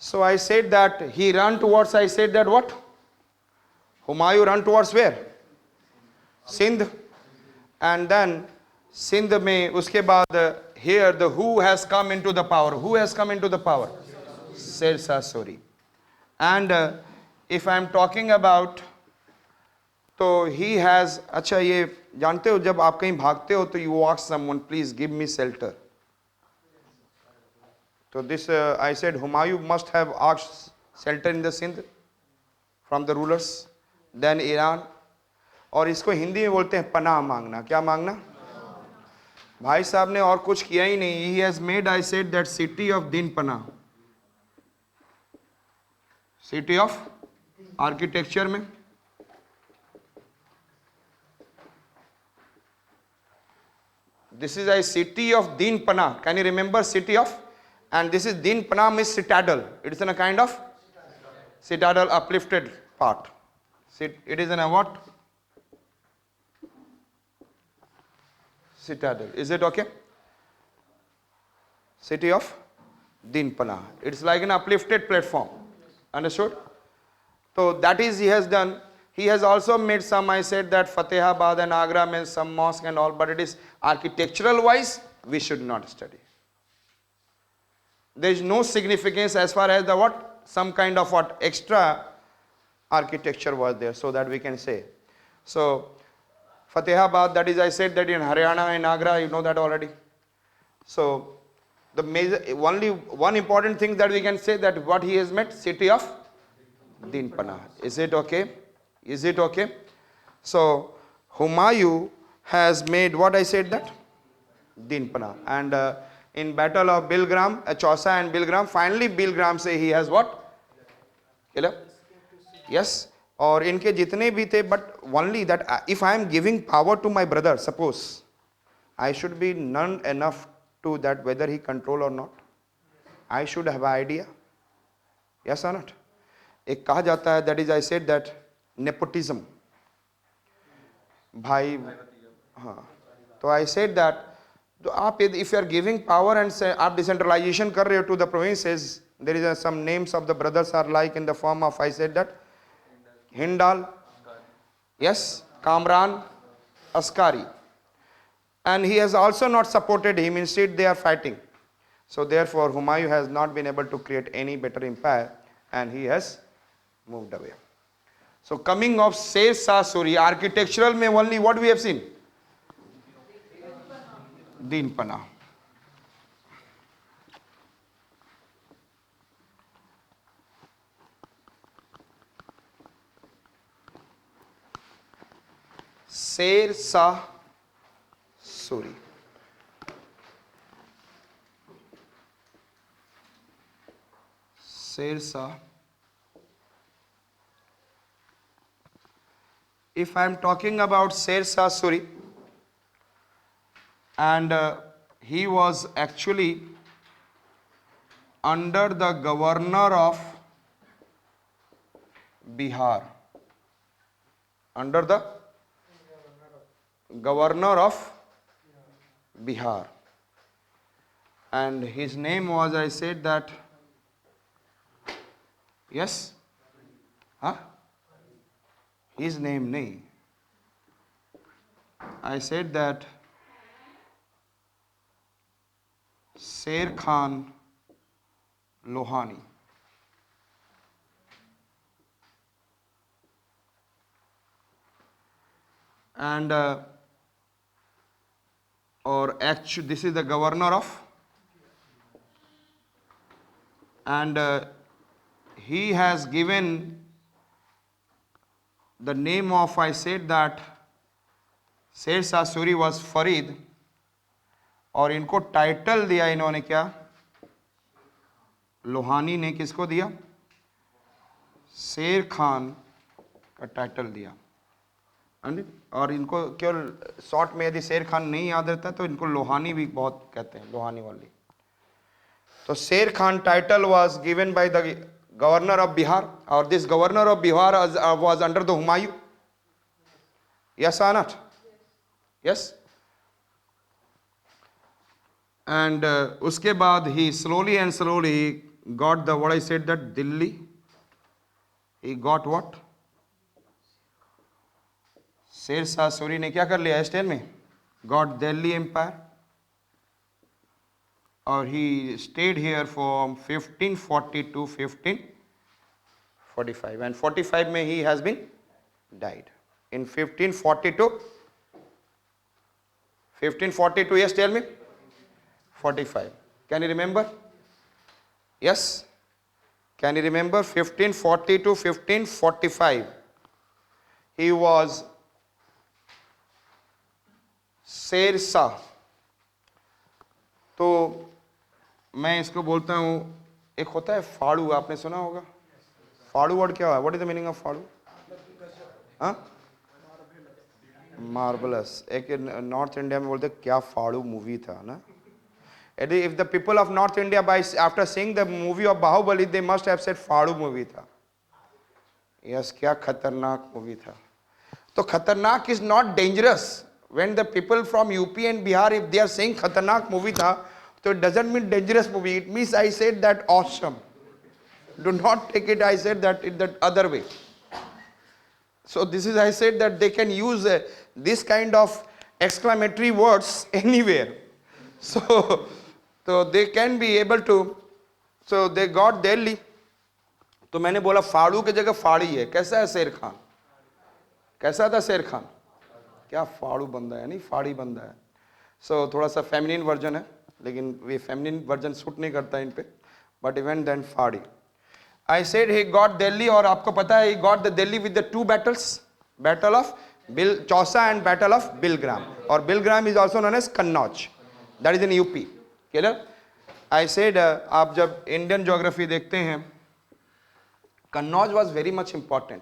So I said that he ran towards, I said that what? Humayun run towards where? Sindh. And then Sindh mein uske baad here the who has come into the power? Who has come into the power? Sher Shah Suri. And if I am talking about, तो he has, अच्छा ये जानते हो जब आप कहीं भागते हो तो you ask someone please give me shelter. So this I said Humayun must have asked shelter in the Sindh from the rulers, then Iran. और इसको हिंदी में बोलते हैं पनाह मांगना. क्या मांगना? भाई साहब ने और कुछ किया ही नहीं. He has made, I said, that city of Din Panah. City of architecture में this is a city of Din Panah. Can you remember city of? And this is Din Panah means citadel. It is in a kind of citadel, uplifted part. It is in a what? Citadel. Is it okay? City of Din Panah. It's like an uplifted platform. Understood? So that is he has done. He has also made some, I said that Fatehabad and Agra means some mosque and all, but it is architectural wise, we should not study. There is no significance as far as the what? Some kind of what? Extra architecture was there, so that we can say. So, Fatehabad, that is I said that in Haryana and Agra, you know that already. So, the major, only one important thing that we can say that what he has met, city of Din Panah. Is it okay? Is it okay? So, Humayun has made what I said that? Din Panah. And in battle of Bilgram, Chausa and Bilgram, finally Bilgram say he has what? Killer? Yes. और इनके जितने भी थे, but only that if I am giving power to my brother, suppose I should be none enough to that whether he control or not. I should have an idea. Yes or not? एक कहा जाता है, that is I said that nepotism. भाई हाँ, तो I said that तो आप if you are giving power and say आप decentralization कर रहे हो to the provinces, there is some names of the brothers are like in the form of I said that Hindal, yes, Kamran, Askari, and he has also not supported him. Instead, they are fighting. So therefore, Humayun has not been able to create any better empire, and he has moved away. So coming of Sher Shah Suri, architectural में only what we have seen? Din Panah. Sher Shah Suri. Sher Shah. If I am talking about Sher Shah Suri, and he was actually under the governor of Bihar. Under the governor of Bihar. And his name was, I said that, yes? Huh? His name, nahi. I said that Sher Khan Lohani. And or actually this is the governor of, and he has given the name of, I said that Sher Shah Suri was Farid, और इनको title दिया इन्होंने क्या? लोहानी ने किसको दिया? शेर खान का टाइटल दिया. और इनको केवल शॉर्ट में यदि शेर खान नहीं याद रहता तो इनको लोहानी भी बहुत कहते हैं, लोहानी वाली. तो Sher Khan title was given by the governor of Bihar, और this governor of Bihar was under the Humayun. Yes or not? Yes. And उसके बाद ही slowly and slowly got the, what I said, that Delhi, he got what? Sher Shah Suri ने क्या कर लिया एस्टेल में? Got Delhi Empire, और he stayed here from 1540 to 1545, and 45 में he has been died. In 1542, yes, tell me. 45. Can you remember? Yes. Can you remember 1540 to 1545? He was Sher Shah. तो मैं इसको बोलता हूँ, एक होता है फाड़ू, आपने सुना होगा. फाड़ू वर्ड क्या है? What is the meaning of फाड़ू? हाँ, मार्वलस. एक नॉर्थ इंडिया में बोलते क्या फाड़ू मूवी था ना. If the people of North India, after seeing the movie of Bahubali, they must have said फाड़ू मूवी था. Yes, क्या खतरनाक मूवी था. तो खतरनाक is not dangerous. When the people from UP and Bihar, if they are saying खतरनाक movie था, so it doesn't mean dangerous movie. It means I said that awesome. Do not take it, I said that in the other way. So this is, I said that they can use this kind of exclamatory words anywhere. So they can be able to. So they got Delhi. तो मैंने बोला फाड़ू की जगह फाड़ी है. कैसा है शेर खान? कैसा था शेर खान? क्या फाड़ू बंदा है, नहीं फाड़ी बंदा है. सो थोड़ा सा फेमिनिन वर्जन है, लेकिन ये फेमिनिन वर्जन सूट नहीं करता इन पे. बट इवन देन फाड़ी. I said he got Delhi, और आपको पता है he got the Delhi with the two battles, battle of Chausa and battle of Bilgram. और Bilgram is also known as Kannauj, that is in UP. Clear? I said आप जब इंडियन ज्योग्राफी देखते हैं, Kannauj was very much important.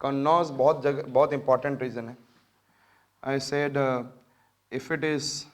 Kannauj बहुत इंपॉर्टेंट रीजन है. I said if it is,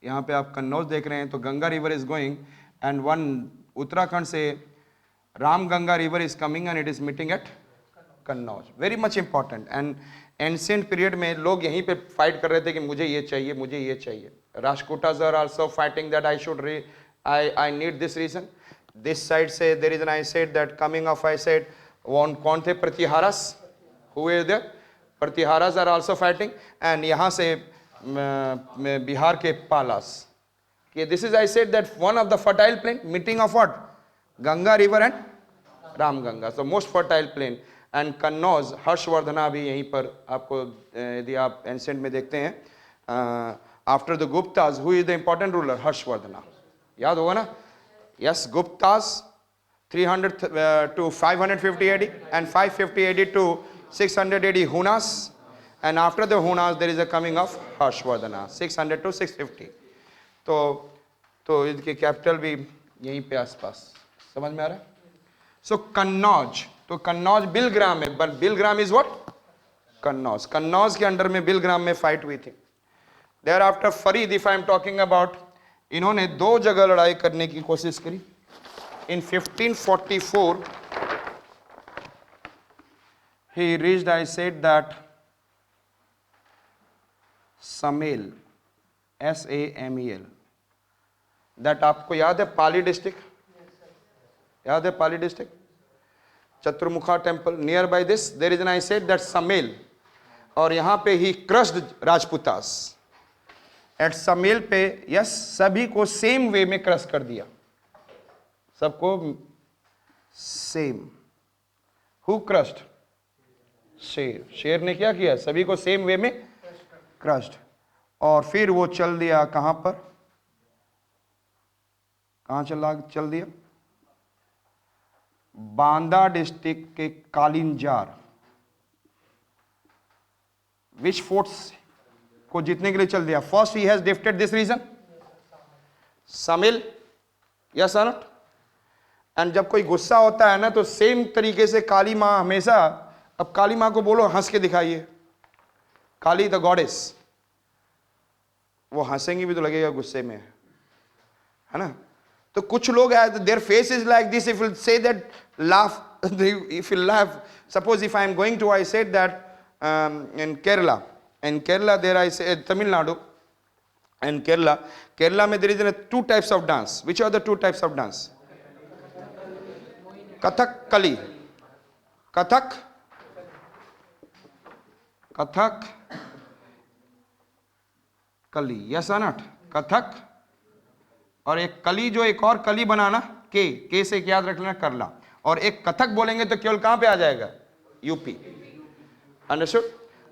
यहाँ पे आप कन्नौज देख रहे हैं तो Ganga river is going, and one Uttarakhand से Ram Ganga river is coming and it is meeting at Kannauj. Very much important. And ancient period में लोग यहीं पे फाइट कर रहे थे कि मुझे ये चाहिए, मुझे ये चाहिए. Rajputas are also fighting that I need this region. This side से there is an, I said that coming off, I said कौन थे? Pratiharas. Who is there? Pratiharas are also fighting. And यहाँ से बिहार के Palas. This is, I said that one of the fertile plain, meeting of what? Ganga river and Ram Ganga. So most fertile plain. And Kannauj, Harshavardhana भी यहीं पर आपको, यदि आप एंशिएंट में देखते हैं, after the Gupta's who is the important ruler? Harshavardhana. याद होगा ना? Yes, Gupta's 300 to 550 AD and 550 AD to 600 AD Hunas, and after the Hunas there is a coming of Harshvardhana 600 to 650. तो इनकी कैपिटल भी यहीं पे आसपास. समझ में आ रहा है? सो कन्नौज, तो कन्नौज बिलग्राम है, but Bilgram is what? Kannauj. Kannauj के अंडर में बिलग्राम में फाइट हुई थी. Thereafter Farid, if I am talking about, इन्होंने दो जगह लड़ाई करने की कोशिश करी. In 1544, he reached, I said that, Samel, SAMEL. That आपको याद है पाली डिस्ट्रिक्ट? याद है Pali district? Chaturmukha temple, near by this there is an, I said that Sammel. और यहाँ पे ही क्रश्ड राजपुतास. एट समेल पे, यस, सभी को सेम वे में क्रश कर दिया. सबको सेम. Who crushed? शेर. शेर ने क्या किया? सभी को सेम वे में क्रश्ड. और फिर वो चल दिया कहां पर? कहां चल दिया? बांदा डिस्ट्रिक्ट के कालिंजार. विच फोर्ट्स को जीतने के लिए चल दिया? फर्स्ट ही has defeated this region, Sammel. Yes or not? And जब कोई गुस्सा होता है ना, तो सेम तरीके से काली माँ हमेशा, अब काली माँ को बोलो हंस के दिखाइए, काली द गॉडेस, वो हंसेंगी भी तो लगेगा गुस्से में, है ना? तो कुछ लोग their face is like this. If you say that laugh, if you laugh, suppose if I am going to, I said that in Kerala there, I say Tamil Nadu and Kerala में there is two types of dance. Which are the two types of dance? Kathakali, Kathak Kathak कली, yes or not? Kathak और एक कली, जो एक और कली बनाना, के से याद रख लेना करला, और एक कथक बोलेंगे तो केवल कहां पे आ जाएगा? यूपी। अंडरस्टूड?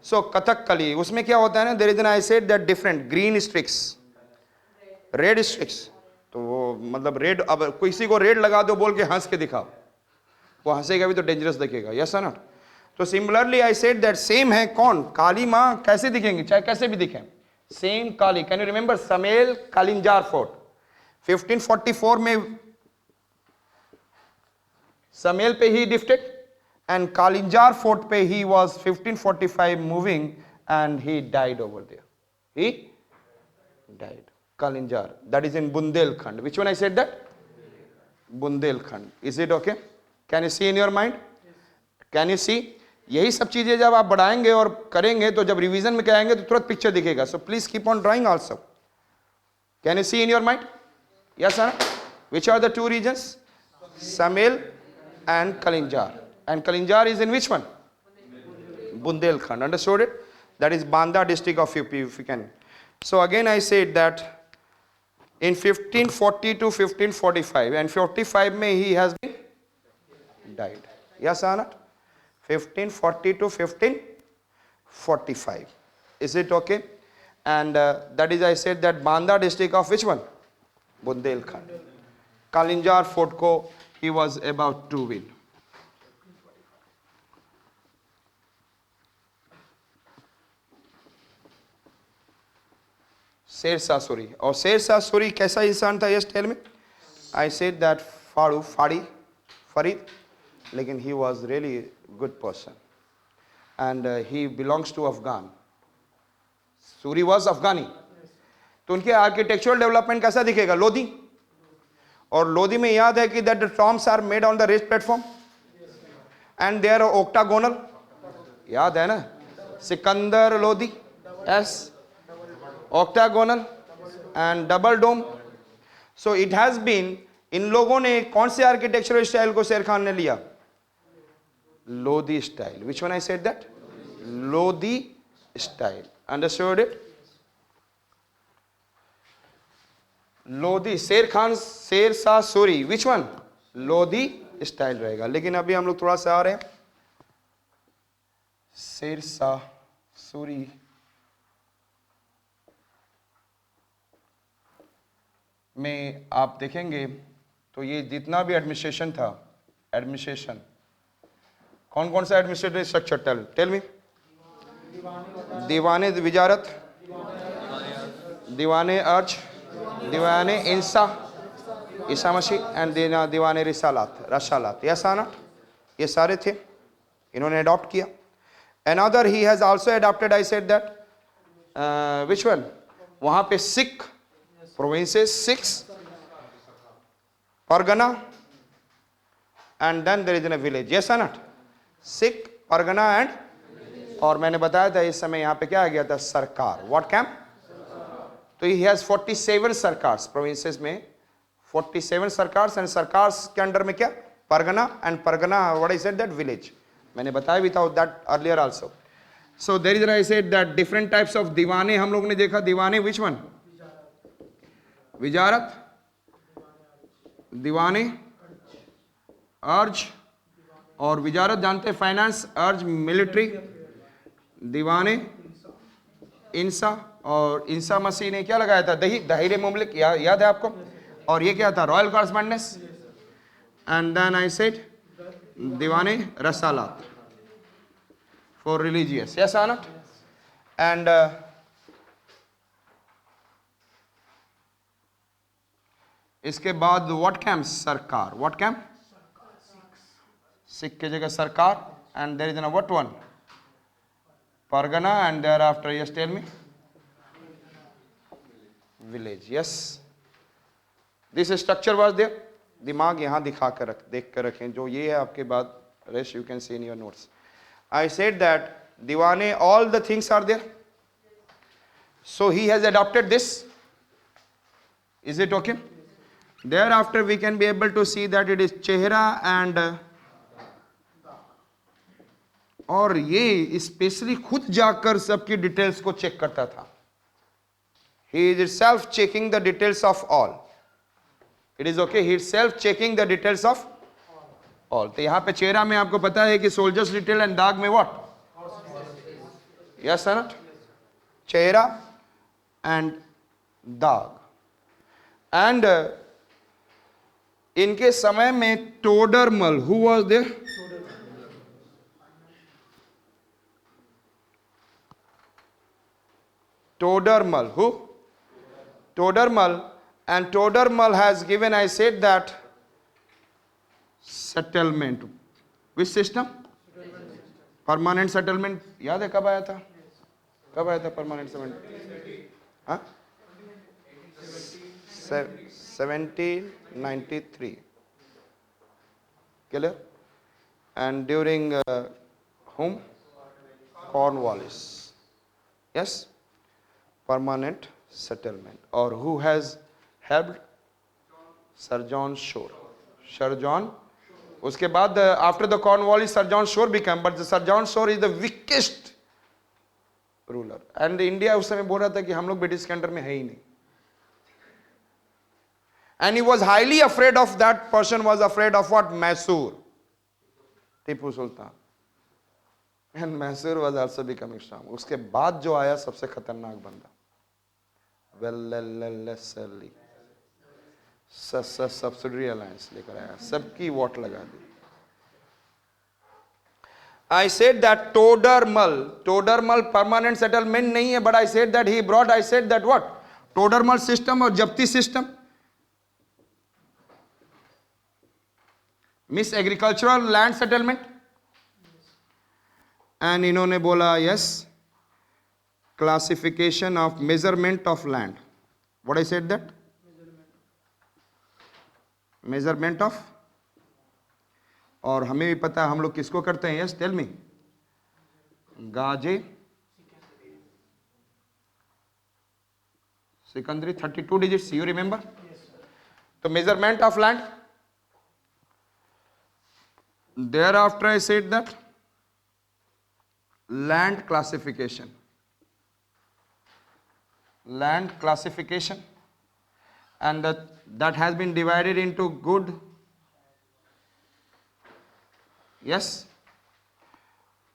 सो कथक कली, उसमें क्या होता है ना, there is an, I said that different, green streaks, red streaks, तो वो मतलब रेड, अब किसी को रेड लगा दो बोल के हंस के दिखाओ, वो हंसेगा भी तो डेंजरस दिखेगा, यस और नॉट? तो similarly I said that same है कौन? काली मां कैसे दिखेंगे, चाहे कैसे भी दिखें, same Kali. Can you remember Sammel Kalinjar fort 1544 में समेल पे ही डिफ्टेड, एंड कालिंजार फोर्ट पे he was 1545 moving and he died over there, he died. Kalinjar, that is in Bundelkhand. Which one I said that? Bundelkhand. Is it okay? Can you see in your mind? Can you see? यही सब चीजें जब आप बढ़ाएंगे और करेंगे तो जब रिवीजन में कहेंगे तो तुरंत पिक्चर दिखेगा. So please keep on drawing also. Can you see in your mind? Yes sir. Which are the two regions? Samel and Kalinjar. And Kalinjar is in which one? Bundelkhand. Understood it? That is Banda district of UP, if you can. So again I said that in 1540 to 1545, and 45 में he has been died. Yes or not? 1540 to 1545. Is it okay? And that is I said that Banda district of which one? Bundelkhand. Kalinjar fort ko he was about to win. Sher Shah Suri. और शेरशाह सूरी कैसा इंसान था? Yes tell me. I said that Farid, लेकिन he was really good person and he belongs to Afghan. Suri was Afghani. तो उनके architectural development कैसा दिखेगा? लोधी. और लोधी में याद है कि that the tombs are made on the rest platform and they are octagonal. याद है ना? Sikandar Lodi, yes, octagonal and double dome. So it has been, इन लोगों ने कौन से आर्किटेक्चरल स्टाइल को शेर खान ने लिया? Lodhi style. Which one I said that? Lodhi style. Understood it? Lodhi. Sher Khan, Sher Shah Suri, which one? Lodhi style रहेगा. लेकिन अभी हम लोग थोड़ा सा आ रहे हैं शेरशाह सूरी. में आप देखेंगे तो ये जितना भी एडमिनिस्ट्रेशन था, एडमिनिस्ट्रेशन कौन कौन सा एडमिनिस्ट्रेटिव स्ट्रक्चर? Tell me. दीवाने विजारत, दीवाने अर्ज, दीवाने इंसा, ईसा मसीह, एंड दीवाने रसालात. Yes or not? ये सारे थे, इन्होंने अडॉप्ट किया. Another he has also adopted, I said that which one? वहां पे Sikh provinces, 6 Pargana, and then there is in a village. Yes or not? Sikh, Pargana and, और मैंने बताया था इस समय यहाँ पे क्या आ गया था? सरकार. What camp? तो he has 47 सरकार्स, provinces में 47 सरकार्स, and सरकार्स के अंडर में क्या? Pargana, and Pargana, what I said that village. मैंने बताया भी था that earlier also. So there is, I said that different types of दीवाने हम लोग ने देखा. दीवाने which one? विजारत, दीवाने अर्ज, और विजारत जानते हैं फाइनेंस, अर्ज मिलिट्री, दीवाने इंसा, और इंसा मसीह ने क्या लगाया था? दहीरे मुमलिक. याद है आपको? और ये क्या था? Royal correspondence. And then I said Diwane Risalat for religious. Yes or not? And इसके बाद what came? Sarkar. What came? सिख की जगह sarkar. And there is an what one? Pargana. And thereafter, yes tell me, village. Yes, this structure was there. दिमाग यहां दिखा कर देख कर रखें. जो ये है आपके बाद, rest you can see in your notes. I said that Diwane, all the things are there. So he has adopted this. Is it okay? Thereafter we can be able to see that it is चेहरा and और ये specially खुद जाकर सबकी details को check करता था. He is itself checking the details of all. It is okay. He is self checking the details of all. तो यहाँ पे चेहरा में आपको पता है कि सोल्जर्स डिटेल एंड दाग में what? Yes or not? चेहरा and दाग. And इनके समय में Todarmal, who was there? Todermal, who? Todermal, and Todermal has given, I said that, settlement. Which system? Permanent settlement. याद है कब आया था? कब आया था permanent settlement? हाँ? 1793. Clear? And during whom? Cornwallis. Yes? Permanent settlement. Or who has helped? Sir John Shore. Sir John. उसके बाद after the Cornwallis, Sir John Shore became, but Sir John Shore is the weakest ruler. And India उस समय बोल रहा था कि हम लोग ब्रिटिश के अंडर में है ही नहीं. And he was highly afraid of, that person was afraid of what? Mysore. Tipu Sultan. And Mysore was also becoming strong. उसके बाद जो आया सबसे खतरनाक बंदा. Wellesley. Subsidiary alliance लेकर आया, सबकी वोट लगा दी. I said that Todermal permanent settlement नहीं है, but I said that he brought, I said that what? Todermal system और जब्ती system. Miss agricultural land settlement. And इन्होंने बोला yes, classification of measurement of land. What I said that? Measurement of. और हमें भी पता है हम लोग किसको करते हैं. Yes, tell me. गाजे सिकंदरी 32 digits. You remember? तो measurement of land. Thereafter I said that land classification. Land classification, and that has been divided into good, yes,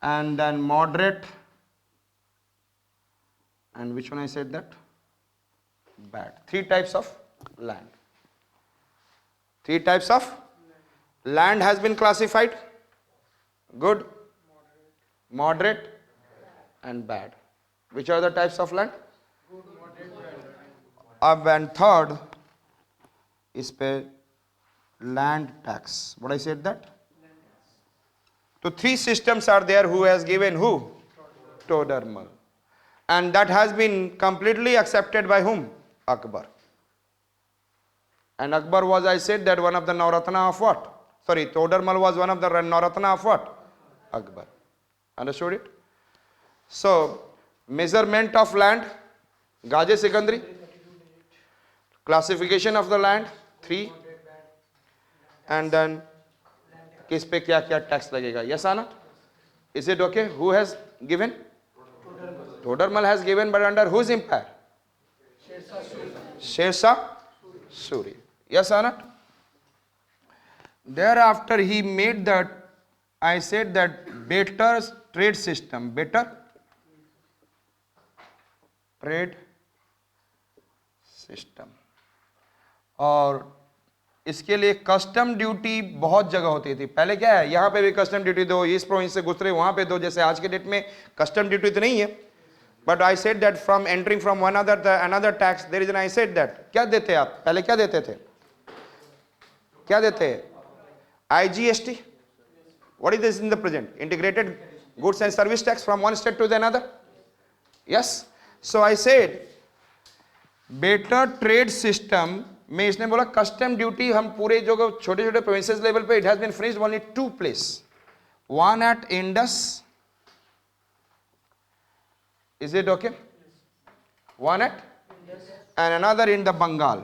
and then moderate, and which one I said that? Bad. Three types of land. Three types of land has been classified: good, moderate, and bad. Which are the types of land? अब and third is पे land tax. What I said that? So three systems are there. Who has given who? Todermal. And that has been completely accepted by whom? Akbar. And Akbar was, I said that, one of the Navratna of what? Sorry, Todermal was one of the Navratna of what? Akbar. Understood it? So measurement of land, Gaje Sikandri. Classification of the land, 3. And then किस पे क्या क्या tax लगेगा. Yes or not? Is it okay? Who has given? Todermal has given, but under whose empire? Shershah Suri. Yes or not? Thereafter he made that, I said that, better trade system. Better trade system. और इसके लिए custom duty बहुत जगह होती थी. पहले क्या है, यहाँ पे भी कस्टम ड्यूटी दो, इस प्रोविंस से गुजरे वहाँ पे दो. जैसे आज के डेट में कस्टम ड्यूटी तो नहीं है, but I said that from entering from one another tax there is an, I said that, क्या देते आप पहले, क्या देते थे, क्या देते हैं? IGST. What is this in the present? Integrated goods and service tax from one state to the another. Yes. So I said better trade system में इसने बोला कस्टम ड्यूटी हम पूरे जो छोटे छोटे प्रोविंसेस लेवल पे, it has been finished only 2 place. One at Indus. Is it okay? One at and another in the Bengal.